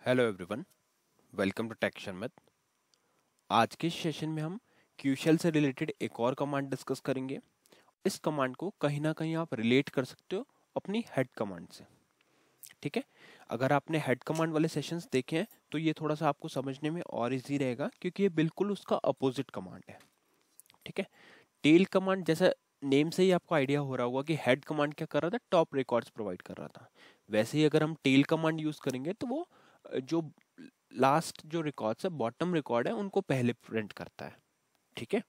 Hello everyone, welcome to tech Sharmit. आज के session में हम क्यूशल से रिलेटेड एक और कमांड डिस्कस करेंगे। इस कमांड को कहीं ना कहीं आप रिलेट कर सकते हो अपनी हेड कमांड से। ठीक है, अगर आपने हेड कमांड वाले सेशंस देखे हैं तो ये थोड़ा सा आपको समझने में और इजी रहेगा, क्योंकि ये बिल्कुल उसका अपोजिट कमांड है। ठीक है, टेल कमांड जैसा नेम से ही आपको आइडिया हो रहा होगा कि हेड कमांड क्या कर रहा था, टॉप रिकॉर्ड्स प्रोवाइड कर रहा था। वैसे ही अगर हम टेल कमांड यूज करेंगे तो वो जो लास्ट जो रिकॉर्ड्स है, बॉटम रिकॉर्ड है, उनको पहले प्रिंट करता है। ठीक है,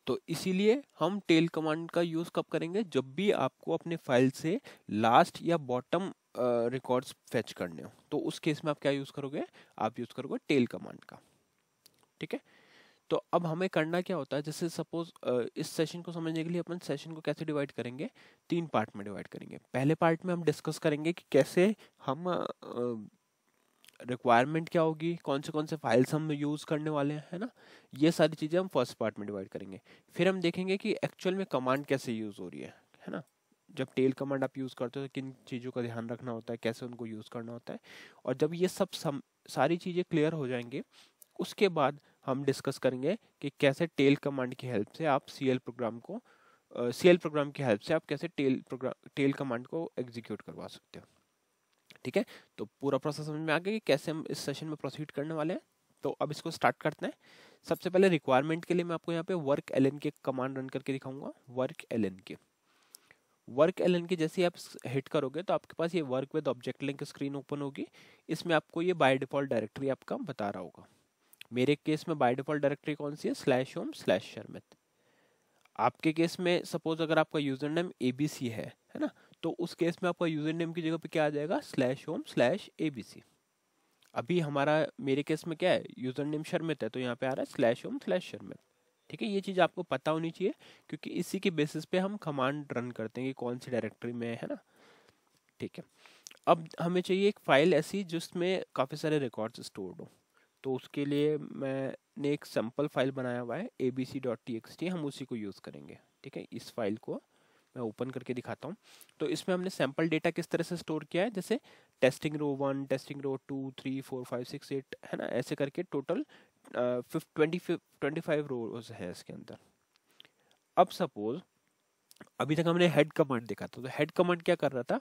तो इसीलिए हम टेल कमांड का यूज कब करेंगे, जब भी आपको अपने फाइल से लास्ट या बॉटम रिकॉर्ड्स फेच करने हो, तो उस केस में आप क्या यूज करोगे, आप यूज करोगे टेल कमांड का। ठीक है, तो अब हमें करना क्या होता है, जैसे सपोज इस सेशन को समझने के लिए अपन सेशन को कैसे डिवाइड करेंगे, तीन पार्ट में डिवाइड करेंगे। पहले पार्ट में हम डिस्कस करेंगे कि कैसे हम रिक्वायरमेंट क्या होगी, कौन से फाइल्स हम यूज करने वाले हैं, है ना। ये सारी चीजें हम फर्स्ट पार्ट में डिवाइड करेंगे। फिर हम देखेंगे कि एक्चुअल में कमांड कैसे यूज हो रही है ना। जब टेल कमांड आप यूज करते हो तो किन चीजों का ध्यान रखना होता है, कैसे उनको यूज करना होता है। और जब ये सब सारी चीजें क्लियर हो जाएंगे, उसके बाद हम डिस्कस करेंगे कि कैसे टेल कमांड की हेल्प से आप सीएल प्रोग्राम की हेल्प से आप कैसे टेल कमांड को एग्जीक्यूट करवा सकते हो। ठीक है, तो पूरा प्रोसेस समझ में आ गया कि कैसे हम इस सेशन में प्रोसीड करने वाले हैं। तो अब इसको स्टार्ट करते हैं। सबसे पहले रिक्वायरमेंट के लिए मैं आपको यहाँ पे वर्क एलएन के कमांड रन करके दिखाऊंगा। वर्क एलएन के जैसे आप हिट करोगे तो आपके पास ये work with object link screen open होगी। इसमें आपको ये बाय डिफॉल्ट डायरेक्टरी आपका बता रहा होगा। मेरे केस में बाय डिफॉल्ट डायरेक्टरी कौन सी है, /home/शर्मित। आपके केस में सपोज अगर आपका यूजर नेम एबीसी है ना, तो उस केस में आपका यूजर नेम की जगह पे क्या आ जाएगा, /home/abc। अभी हमारा मेरे केस में क्या है, यूजर नेम शर्मित है, तो यहाँ पे आ रहा है /home/शर्मित। ठीक है, ये चीज आपको पता होनी चाहिए, क्योंकि इसी के बेसिस पे हम कमांड रन करते हैं कि कौन सी डायरेक्टरी में है ना। ठीक है, अब हमें चाहिए एक फाइल ऐसी जिसमें काफी सारे रिकॉर्ड्स स्टोर्ड हो। तो उसके लिए मैंने एक सैम्पल फाइल बनाया हुआ है abc.txt, हम उसी को यूज करेंगे। ठीक है, इस फाइल को मैं ओपन करके दिखाता हूँ। तो इसमें हमने सैंपल डेटा किस तरह से स्टोर किया है, जैसे टेस्टिंग रो 1, टेस्टिंग रो 2, 3, 4, 5, 6, 8, है ना, ऐसे करके टोटल 25 रोज है इसके अंदर। अब सपोज अभी तक हमने हेड कमांड देखा था, तो हेड कमांड क्या कर रहा था,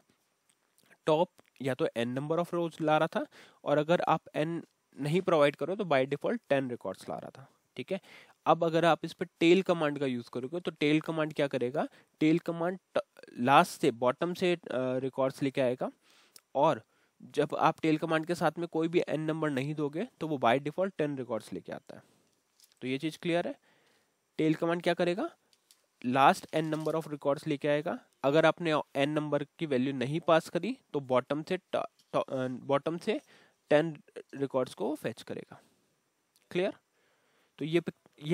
टॉप या तो n नंबर ऑफ रोज ला रहा था, और अगर आप n नहीं प्रोवाइड करो तो बाय डिफॉल्ट 10 रिकॉर्ड्स ला रहा था। ठीक है, अब अगर आप इस पर टेल कमांड का यूज करोगे तो टेल कमांड क्या करेगा, टेल कमांड लास्ट से बॉटम से रिकॉर्ड्स लेके आएगा। और जब आप टेल कमांड के साथ में कोई भी n नंबर नहीं दोगे तो वो बाय डिफॉल्ट 10 रिकॉर्ड्स लेके आता है। तो ये चीज क्लियर है। टेल कमांड क्या करेगा, last n number of records लेके आएगा। अगर आपने n नंबर की वैल्यू नहीं पास करी तो बॉटम से 10 रिकॉर्ड्स को फेच करेगा। क्लियर। तो ये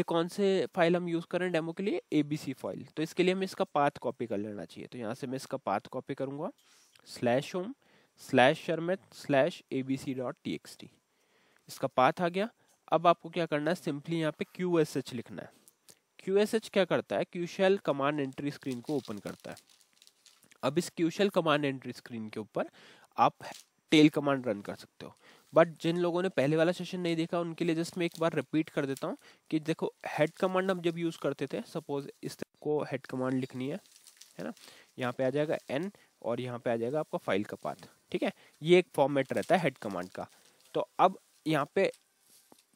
कौन से फाइल हम यूज कर रहे हैं डेमो के लिए, एबीसी फाइल। तो इसके लिए हमें इसका पाथ कॉपी कर लेना चाहिए। तो यहाँ से मैं इसका पाथ कॉपी करूंगा, /home/शर्मित/abc.txt। इसका पाथ आ गया। अब आपको क्या करना है, सिंपली यहाँ पे QSH लिखना है। QSH क्या करता है, क्यूशल कमांड एंट्री स्क्रीन को ओपन करता है। अब इस क्यूशल कमांड एंट्री स्क्रीन के ऊपर आप टेल कमांड रन कर सकते हो। बट जिन लोगों ने पहले वाला सेशन नहीं देखा उनके लिए जस्ट मैं एक बार रिपीट कर देता हूँ कि देखो, हेड कमांड हम जब यूज करते थे, सपोज इस को हेड कमांड लिखनी है ना, यहाँ पे आ जाएगा n और यहाँ पे आ जाएगा आपका फाइल का पाथ। ठीक है, ये एक फॉर्मेट रहता है हेड कमांड का। तो अब यहाँ पे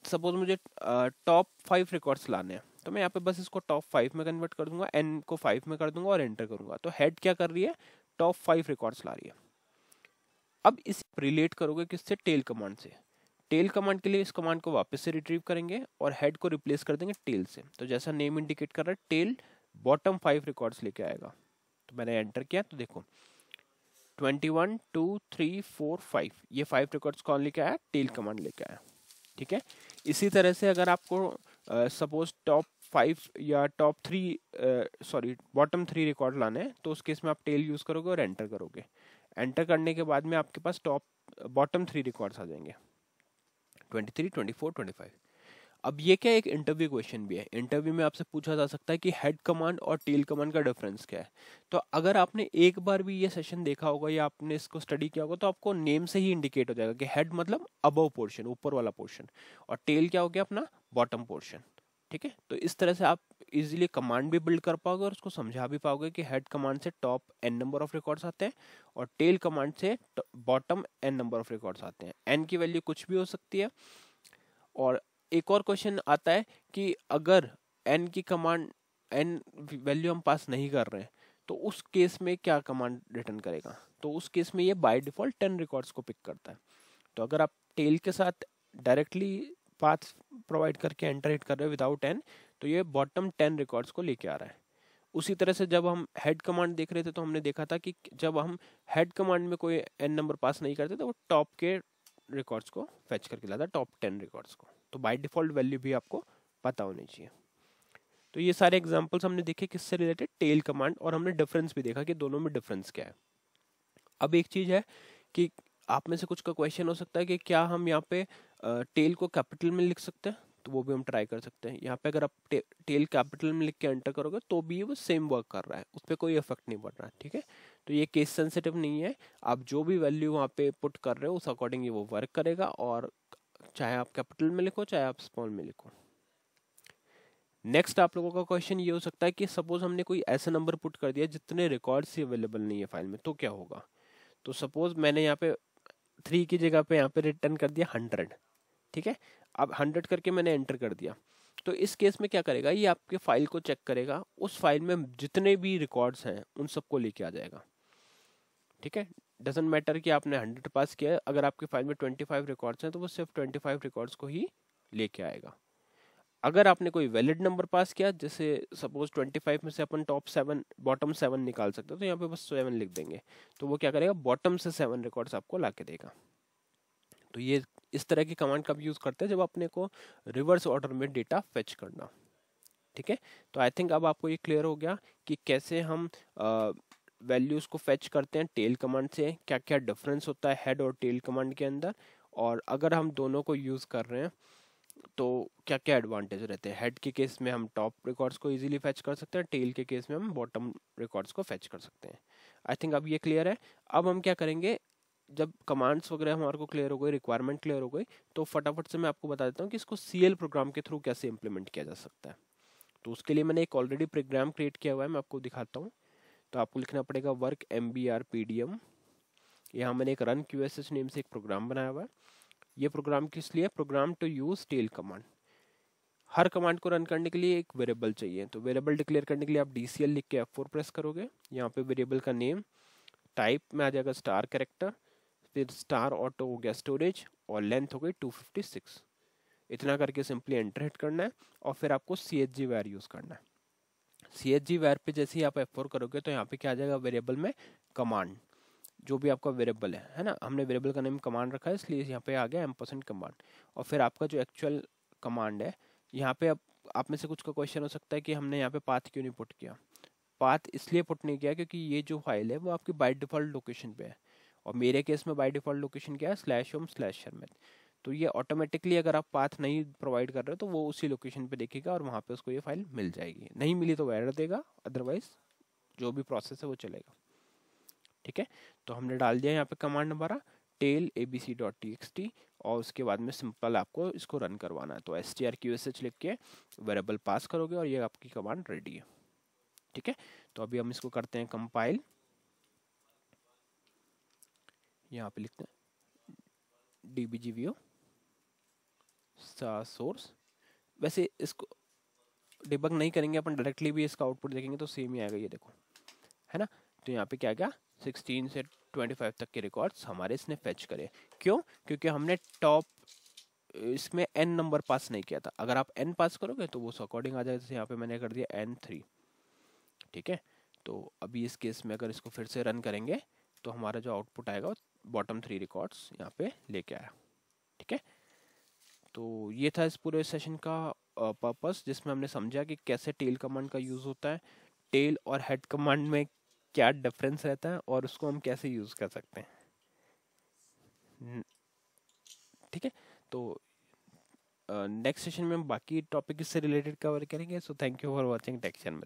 सपोज मुझे टॉप 5 रिकॉर्ड्स लाने हैं, तो मैं यहाँ पे बस इसको टॉप 5 में कन्वर्ट कर दूंगा, एन को 5 में कर दूंगा और एंटर करूंगा। तो हेड क्या कर रही है, टॉप 5 रिकॉर्ड्स ला रही है। अब इसे रिलेट करोगे किससे, टेल कमांड से। टेल कमांड के लिए इस कमांड को वापस से रिट्रीव करेंगे और हेड को रिप्लेस कर देंगे टेल से। तो जैसा नेम इंडिकेट कर रहा है, टेल बॉटम 5 रिकॉर्ड्स लेके आएगा। तो मैंने एंटर किया तो देखो 21, 2, 3, 4, 5, ये 5 रिकॉर्ड्स कौन लेके आया, टेल कमांड लेके आया। ठीक है, इसी तरह से अगर आपको सपोज टॉप 5 या टॉप 3 सॉरी बॉटम 3 रिकॉर्ड लाने हैं, तो उस केस में आप टेल यूज करोगे और एंटर करोगे। एंटर करने के बाद में आपके पास टॉप बॉटम 3 रिकॉर्ड्स आ जाएंगे, 23, 24, 25। अब ये क्या एक इंटरव्यू क्वेश्चन भी है, इंटरव्यू में आपसे पूछा जा सकता है कि हेड कमांड और टेल कमांड का डिफरेंस क्या है। तो अगर आपने एक बार भी ये सेशन देखा होगा या आपने इसको स्टडी किया होगा तो आपको नेम से ही इंडिकेट हो जाएगा कि हेड मतलब अबव पोर्शन, ऊपर वाला पोर्शन, और टेल क्या हो गया अपना बॉटम पोर्शन। ठीक है, तो इस तरह से आप इजीली कमांड भी बिल्ड कर पाओगे और उसको समझा भी पाओगे कि हेड कमांड से top N number of records आते हैं और टेल कमांड से bottom N number of records आते हैं। एन की वैल्यू कुछ भी हो सकती है। और एक और क्वेश्चन आता है कि अगर एन की कमांड, एन वैल्यू हम पास नहीं कर रहे हैं तो उस केस में क्या कमांड रिटर्न करेगा। तो उस केस में ये बाय डिफॉल्ट 10 रिकॉर्ड्स को पिक करता है। तो अगर आप टेल के साथ डायरेक्टली पाथ प्रोवाइड करके एंटर हिट कर रहे हो विदाउट एन, तो ये बॉटम 10 रिकॉर्ड्स को लेके आ रहा है। उसी तरह से जब हम हेड कमांड देख रहे थे तो हमने देखा था कि जब हम हेड कमांड में कोई एन नंबर पास नहीं करते तो वो टॉप के रिकॉर्ड्स को फेच करके लाता है, टॉप 10 रिकॉर्ड्स को। तो बाय डिफॉल्ट वैल्यू भी आपको पता होनी चाहिए। तो ये सारे एग्जांपल्स हमने देखे किससे रिलेटेड, टेल कमांड, और हमने डिफरेंस भी देखा कि दोनों में डिफरेंस क्या है। अब एक चीज है कि आप में से कुछ का क्वेश्चन हो सकता है कि क्या हम यहाँ पे टेल को कैपिटल में लिख सकते हैं, तो वो भी हम ट्राई कर सकते हैं। यहाँ पे अगर आप टेल कैपिटल में लिख के एंटर करोगे तो भी वो सेम वर्क कर रहा है, उस पर कोई इफेक्ट नहीं पड़ रहा है। ठीक है, तो ये केस सेंसिटिव नहीं है, आप जो भी वैल्यू वहाँ पे पुट कर रहे हो उस अकॉर्डिंग ये वो वर्क करेगा, और चाहे आप कैपिटल में लिखो चाहे आप स्मॉल में लिखो। नेक्स्ट आप लोगों का क्वेश्चन ये हो सकता है कि सपोज हमने कोई ऐसा नंबर पुट कर दिया जितने रिकॉर्ड्स ही अवेलेबल नहीं है फाइल में, तो क्या होगा। तो सपोज मैंने यहाँ पे 3 की जगह पे यहाँ पे रिटर्न कर दिया 100। ठीक है, अब 100 करके मैंने एंटर कर दिया। तो इस केस में क्या करेगा, ये आपके फाइल को चेक करेगा, उस फाइल में जितने भी रिकॉर्ड्स हैं उन सबको लेके आ जाएगा। ठीक है, डजेंट मैटर कि आपने 100 पास किया है, अगर आपकी फाइल में 25 रिकॉर्ड्स हैं तो वो सिर्फ 25 रिकॉर्ड्स को ही लेके आएगा। अगर आपने कोई वैलिड नंबर पास किया, जैसे सपोज 25 में से अपन टॉप 7 बॉटम 7 निकाल सकते हो, तो यहाँ पे बस 7 लिख देंगे, तो वो क्या करेगा बॉटम से 7 रिकॉर्ड्स आपको ला के देगा। तो ये इस तरह की कमांड कब यूज करते हैं, जब अपने को रिवर्स ऑर्डर में डेटा फेच करना। ठीक है, तो आई थिंक अब आपको ये क्लियर हो गया कि कैसे हम वैल्यूज को फेच करते हैं टेल कमांड से, क्या क्या डिफरेंस होता है हेड और टेल कमांड के अंदर, और अगर हम दोनों को यूज कर रहे हैं तो क्या क्या एडवांटेज रहते हैं। हेड के केस में हम टॉप रिकॉर्ड्स को इजीली फेच कर सकते हैं, टेल के केस में हम बॉटम रिकॉर्ड्स को फेच कर सकते हैं। आई थिंक अब ये क्लियर है। अब हम क्या करेंगे, जब कमांड्स वगैरह हमारे को क्लियर हो गई, रिक्वायरमेंट क्लियर हो गई, तो फटाफट से मैं आपको बता देता हूँ कि इसको सीएल प्रोग्राम के थ्रू कैसे इंप्लीमेंट किया जा सकता है। तो उसके लिए मैंने एक ऑलरेडी प्रोग्राम क्रिएट किया हुआ है, मैं आपको दिखाता हूँ। तो आपको लिखना पड़ेगा वर्क mbr-pdm। यहाँ मैंने एक रन qsh नेम से एक प्रोग्राम बनाया हुआ है। ये प्रोग्राम किस लिए, program to use tail command. हर कमांड को रन करने के लिए एक वेरिएबल चाहिए, तो वेरिएबल डिक्लेयर करने के लिए आप DCL लिख के F4 प्रेस करोगे। यहाँ पे वेरिएबल का नेम टाइप में आ जाएगा स्टार कैरेक्टर, फिर स्टार ऑटो हो गया स्टोरेज, और लेंथ हो गई 256। इतना करके सिंपली एंटर हिट करना है, और फिर आपको CHG वैर यूज करना है। CHG वैर पे जैसे ही आप F4 करोगे तो यहाँ पे क्या आ जाएगा वेरिएबल में कमांड, जो भी आपका वेरिएबल है ना, हमने वेरिएबल का नेम कमांड रखा है इसलिए यहाँ पे आ गया एम्परसेंड कमांड। और फिर आपका जो एक्चुअल कमांड है, यहाँ पे अब आप में से कुछ का क्वेश्चन हो सकता है कि हमने यहाँ पे पाथ क्यों नहीं पुट किया। पाथ इसलिए पुट नहीं किया क्योंकि ये जो फाइल है वो आपकी बाय डिफॉल्ट लोकेशन पे है, और मेरे केस में बाय डिफॉल्ट लोकेशन क्या है /home/sharmat। तो ये ऑटोमेटिकली अगर आप पाथ नहीं प्रोवाइड कर रहे हो तो वो उसी लोकेशन पे देखेगा और वहाँ पे उसको ये फाइल मिल जाएगी। नहीं मिली तो वो एरर देगा, अदरवाइज जो भी प्रोसेस है वो चलेगा। ठीक है, तो हमने डाल दिया यहाँ पे कमांड हमारा टेल abc.txt, और उसके बाद में सिंपल आपको इसको रन करवाना है। तो strqsh लिख के वेरिएबल पास करोगे और ये आपकी कमांड रेडी है। ठीक है, तो अभी हम इसको करते हैं कंपाइल। यहाँ पे लिखते हैं dbgview सोर्स। वैसे इसको डिबग नहीं करेंगे अपन, डायरेक्टली भी इसका आउटपुट देखेंगे तो सेम ही आएगा, ये देखो है ना। तो यहाँ पे क्या गया 16 से 25 तक के रिकॉर्ड्स हमारे इसने फेच करे। क्यों, क्योंकि हमने टॉप इसमें n नंबर पास नहीं किया था। अगर आप n पास करोगे तो वो उस अकॉर्डिंग आ जाएगा, जैसे यहाँ पे मैंने कर दिया n3। ठीक है, तो अभी इस केस में अगर इसको फिर से रन करेंगे तो हमारा जो आउटपुट आएगा बॉटम 3 रिकॉर्ड्स यहाँ पे लेके आया। ठीक है, तो ये था इस पूरे सेशन का पर्पस, जिसमें हमने समझा कि कैसे टेल कमांड का यूज होता है, टेल और हेड कमांड में क्या डिफरेंस रहता है और उसको हम कैसे यूज कर सकते हैं। ठीक है, तो नेक्स्ट सेशन में हम बाकी टॉपिक इससे रिलेटेड कवर करेंगे। So thank you for watching take channel.